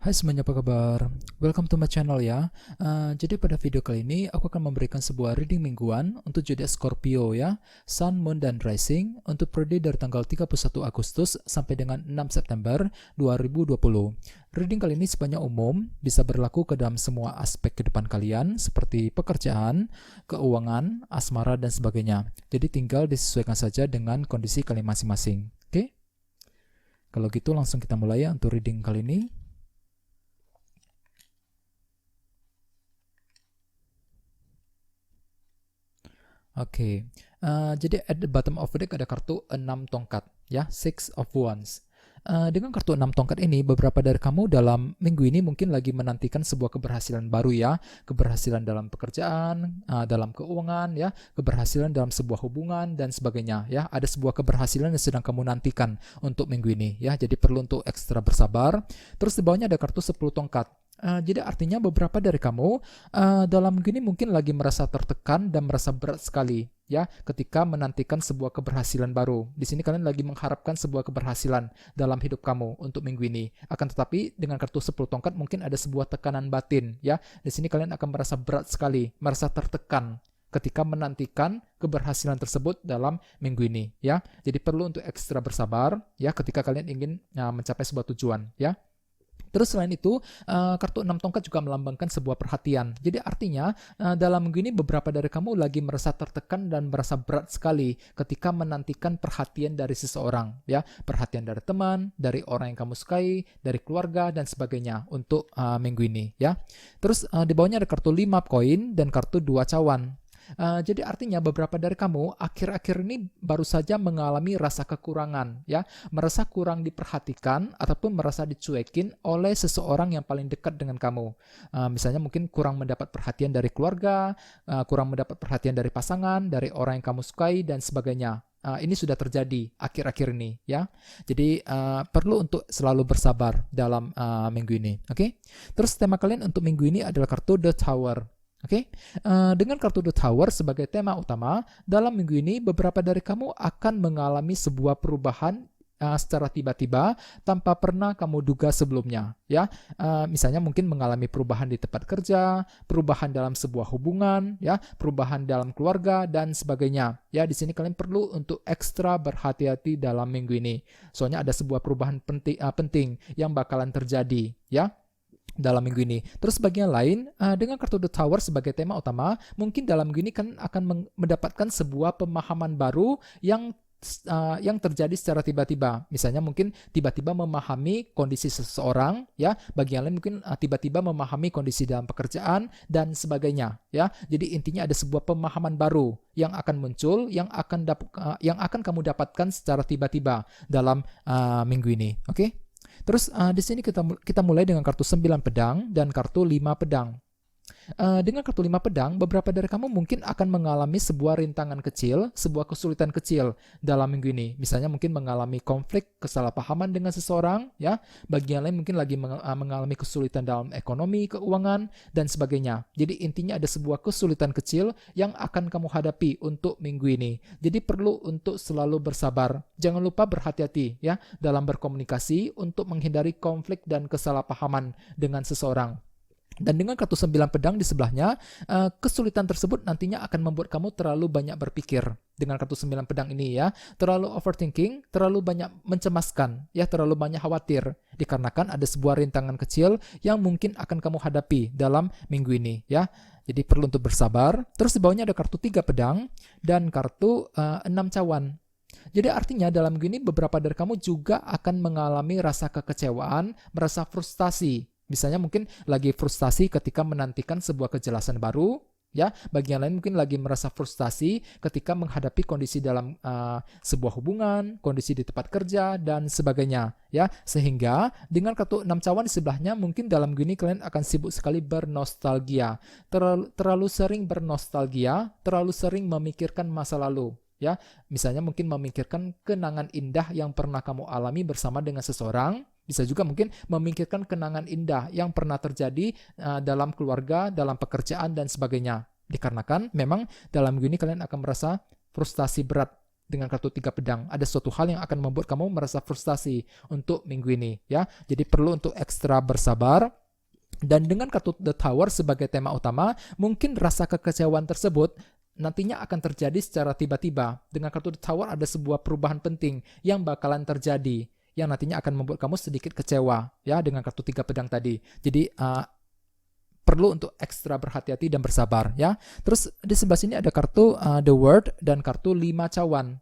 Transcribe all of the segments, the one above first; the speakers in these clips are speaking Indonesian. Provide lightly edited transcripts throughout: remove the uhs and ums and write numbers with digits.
Hai semuanya, apa kabar? Welcome to my channel ya. Jadi pada video kali ini aku akan memberikan sebuah reading mingguan untuk zodiak Scorpio ya, Sun, Moon, dan Rising untuk periode dari tanggal 31 Agustus sampai dengan 6 September 2020. Reading kali ini sebanyak umum, bisa berlaku ke dalam semua aspek kehidupan kalian seperti pekerjaan, keuangan, asmara, dan sebagainya. Jadi tinggal disesuaikan saja dengan kondisi kalian masing-masing. Oke? Kalau gitu langsung kita mulai ya untuk reading kali ini. Oke, jadi at the bottom of the deck ada kartu 6 tongkat, ya, Six of Wands. Dengan kartu 6 tongkat ini, beberapa dari kamu dalam minggu ini mungkin lagi menantikan sebuah keberhasilan baru ya, keberhasilan dalam pekerjaan, dalam keuangan ya, keberhasilan dalam sebuah hubungan dan sebagainya ya. Ada sebuah keberhasilan yang sedang kamu nantikan untuk minggu ini ya, jadi perlu untuk ekstra bersabar. Terus di bawahnya ada kartu 10 tongkat. Jadi artinya beberapa dari kamu dalam minggu ini mungkin lagi merasa tertekan dan merasa berat sekali ya ketika menantikan sebuah keberhasilan baru. Di sini kalian lagi mengharapkan sebuah keberhasilan dalam hidup kamu untuk minggu ini. Akan tetapi dengan kartu 10 tongkat mungkin ada sebuah tekanan batin ya. Di sini kalian akan merasa berat sekali, merasa tertekan ketika menantikan keberhasilan tersebut dalam minggu ini ya. Jadi perlu untuk ekstra bersabar ya ketika kalian ingin mencapai sebuah tujuan ya. Terus selain itu, kartu 6 tongkat juga melambangkan sebuah perhatian. Jadi artinya, dalam minggu ini beberapa dari kamu lagi merasa tertekan dan merasa berat sekali ketika menantikan perhatian dari seseorang. Ya, perhatian dari teman, dari orang yang kamu sukai, dari keluarga, dan sebagainya untuk minggu ini. Ya. Terus di bawahnya ada kartu 5 koin dan kartu 2 cawan. Jadi artinya beberapa dari kamu akhir-akhir ini baru saja mengalami rasa kekurangan ya, merasa kurang diperhatikan ataupun merasa dicuekin oleh seseorang yang paling dekat dengan kamu. Misalnya mungkin kurang mendapat perhatian dari keluarga, kurang mendapat perhatian dari pasangan, dari orang yang kamu sukai dan sebagainya. Ini sudah terjadi akhir-akhir ini ya. Jadi perlu untuk selalu bersabar dalam minggu ini. Oke? Terus tema kalian untuk minggu ini adalah kartu The Tower. Oke, dengan kartu The Tower sebagai tema utama, dalam minggu ini beberapa dari kamu akan mengalami sebuah perubahan secara tiba-tiba tanpa pernah kamu duga sebelumnya. Ya, misalnya mungkin mengalami perubahan di tempat kerja, perubahan dalam sebuah hubungan, ya, perubahan dalam keluarga dan sebagainya. Ya, di sini kalian perlu untuk ekstra berhati-hati dalam minggu ini. Soalnya ada sebuah perubahan penting yang bakalan terjadi. Ya. Dalam minggu ini. Terus bagian lain, dengan kartu The Tower sebagai tema utama, mungkin dalam minggu ini kan akan mendapatkan sebuah pemahaman baru yang terjadi secara tiba-tiba. Misalnya mungkin tiba-tiba memahami kondisi seseorang, ya. Bagian lain mungkin tiba-tiba memahami kondisi dalam pekerjaan dan sebagainya, ya. Jadi intinya ada sebuah pemahaman baru yang akan muncul, yang akan kamu dapatkan secara tiba-tiba dalam minggu ini. Oke? Terus di sini kita mulai dengan kartu 9 pedang dan kartu 5 pedang. Dengan kartu 5 pedang, beberapa dari kamu mungkin akan mengalami sebuah rintangan kecil, sebuah kesulitan kecil dalam minggu ini. Misalnya mungkin mengalami konflik, kesalahpahaman dengan seseorang, ya. Bagian lain mungkin lagi mengalami kesulitan dalam ekonomi, keuangan, dan sebagainya. Jadi intinya ada sebuah kesulitan kecil yang akan kamu hadapi untuk minggu ini. Jadi perlu untuk selalu bersabar. Jangan lupa berhati-hati ya dalam berkomunikasi untuk menghindari konflik dan kesalahpahaman dengan seseorang. Dan dengan kartu 9 pedang di sebelahnya, kesulitan tersebut nantinya akan membuat kamu terlalu banyak berpikir. Dengan kartu 9 pedang ini ya, terlalu overthinking, terlalu banyak mencemaskan, ya, terlalu banyak khawatir. Dikarenakan ada sebuah rintangan kecil yang mungkin akan kamu hadapi dalam minggu ini ya. Jadi perlu untuk bersabar. Terus di bawahnya ada kartu 3 pedang dan kartu 6 cawan. Jadi artinya dalam minggu ini beberapa dari kamu juga akan mengalami rasa kekecewaan, merasa frustasi. Misalnya mungkin lagi frustasi ketika menantikan sebuah kejelasan baru, ya. Bagian lain mungkin lagi merasa frustasi ketika menghadapi kondisi dalam sebuah hubungan, kondisi di tempat kerja dan sebagainya, ya. Sehingga dengan kartu 6 cawan di sebelahnya mungkin dalam gini kalian akan sibuk sekali bernostalgia, terlalu sering bernostalgia, terlalu sering memikirkan masa lalu. Ya, misalnya mungkin memikirkan kenangan indah yang pernah kamu alami bersama dengan seseorang. Bisa juga mungkin memikirkan kenangan indah yang pernah terjadi dalam keluarga, dalam pekerjaan dan sebagainya. Dikarenakan memang dalam minggu ini kalian akan merasa frustasi berat dengan kartu 3 pedang. Ada suatu hal yang akan membuat kamu merasa frustasi untuk minggu ini, ya. Jadi perlu untuk ekstra bersabar. Dan dengan kartu The Tower sebagai tema utama, mungkin rasa kekecewaan tersebut nantinya akan terjadi secara tiba-tiba. Dengan kartu The Tower ada sebuah perubahan penting yang bakalan terjadi, yang nantinya akan membuat kamu sedikit kecewa, ya, dengan kartu 3 pedang tadi. Jadi perlu untuk ekstra berhati-hati dan bersabar, ya. Terus di sebelah sini ada kartu The World dan kartu 5 cawan.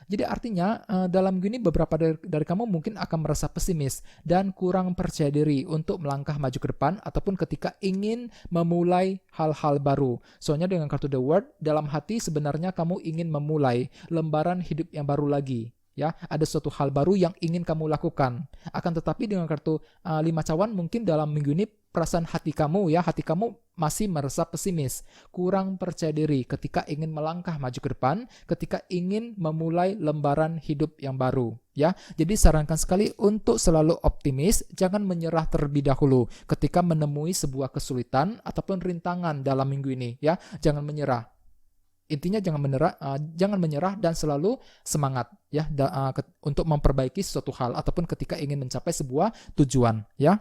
Jadi artinya dalam gini beberapa dari kamu mungkin akan merasa pesimis dan kurang percaya diri untuk melangkah maju ke depan ataupun ketika ingin memulai hal-hal baru. Soalnya dengan kartu The World, dalam hati sebenarnya kamu ingin memulai lembaran hidup yang baru lagi. Ya, ada suatu hal baru yang ingin kamu lakukan. Akan tetapi dengan kartu 5 cawan, mungkin dalam minggu ini perasaan hati kamu, ya, hati kamu masih merasa pesimis, kurang percaya diri ketika ingin melangkah maju ke depan, ketika ingin memulai lembaran hidup yang baru, ya. Jadi sarankan sekali untuk selalu optimis, jangan menyerah terlebih dahulu ketika menemui sebuah kesulitan ataupun rintangan dalam minggu ini, ya. Jangan menyerah. Intinya jangan menyerah dan selalu semangat, ya, untuk memperbaiki suatu hal ataupun ketika ingin mencapai sebuah tujuan, ya.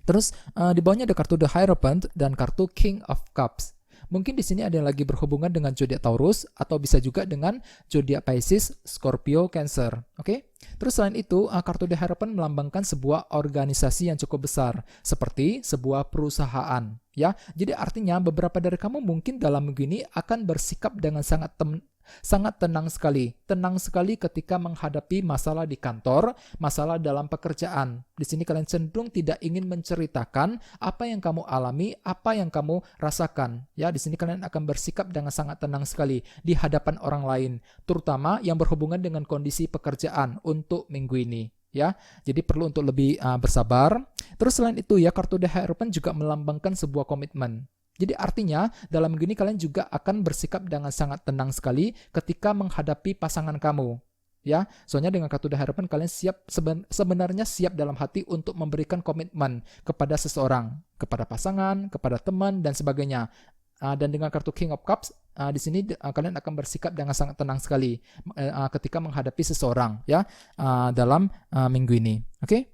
Terus di bawahnya ada kartu The Hierophant dan kartu King of Cups. Mungkin di sini ada yang lagi berhubungan dengan zodiak Taurus atau bisa juga dengan zodiak Pisces, Scorpio, Cancer. Oke? Terus selain itu, kartu The Hierophant melambangkan sebuah organisasi yang cukup besar, seperti sebuah perusahaan. Ya, jadi artinya beberapa dari kamu mungkin dalam minggu ini akan bersikap dengan sangat tenang sekali ketika menghadapi masalah di kantor, masalah dalam pekerjaan. Di sini kalian cenderung tidak ingin menceritakan apa yang kamu alami, apa yang kamu rasakan. Ya, di sini kalian akan bersikap dengan sangat tenang sekali di hadapan orang lain, terutama yang berhubungan dengan kondisi pekerjaan untuk minggu ini. Ya, jadi perlu untuk lebih bersabar. Terus selain itu, ya, kartu The Hierophant juga melambangkan sebuah komitmen. Jadi artinya dalam minggu ini kalian juga akan bersikap dengan sangat tenang sekali ketika menghadapi pasangan kamu. Ya, soalnya dengan kartu The Hierophant kalian sebenarnya siap dalam hati untuk memberikan komitmen kepada seseorang, kepada pasangan, kepada teman dan sebagainya. Dan dengan kartu King of Cups, di sini kalian akan bersikap dengan sangat tenang sekali ketika menghadapi seseorang, ya, dalam minggu ini. Oke?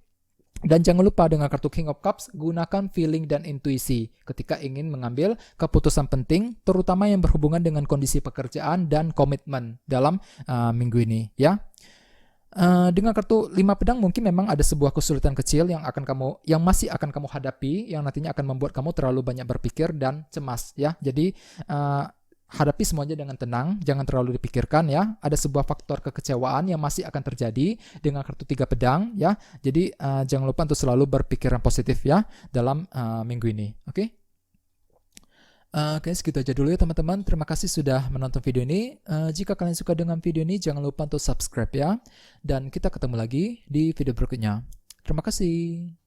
Dan jangan lupa dengan kartu King of Cups, gunakan feeling dan intuisi ketika ingin mengambil keputusan penting, terutama yang berhubungan dengan kondisi pekerjaan dan komitmen dalam minggu ini, ya. Dengan kartu 5 pedang mungkin memang ada sebuah kesulitan kecil yang masih akan kamu hadapi, yang nantinya akan membuat kamu terlalu banyak berpikir dan cemas, ya. Jadi hadapi semuanya dengan tenang, jangan terlalu dipikirkan, ya. Ada sebuah faktor kekecewaan yang masih akan terjadi dengan kartu 3 pedang, ya. Jadi jangan lupa untuk selalu berpikiran positif, ya, dalam minggu ini. Oke? Oke, segitu aja dulu ya teman-teman. Terima kasih sudah menonton video ini. Jika kalian suka dengan video ini, jangan lupa untuk subscribe, ya. Dan kita ketemu lagi di video berikutnya. Terima kasih.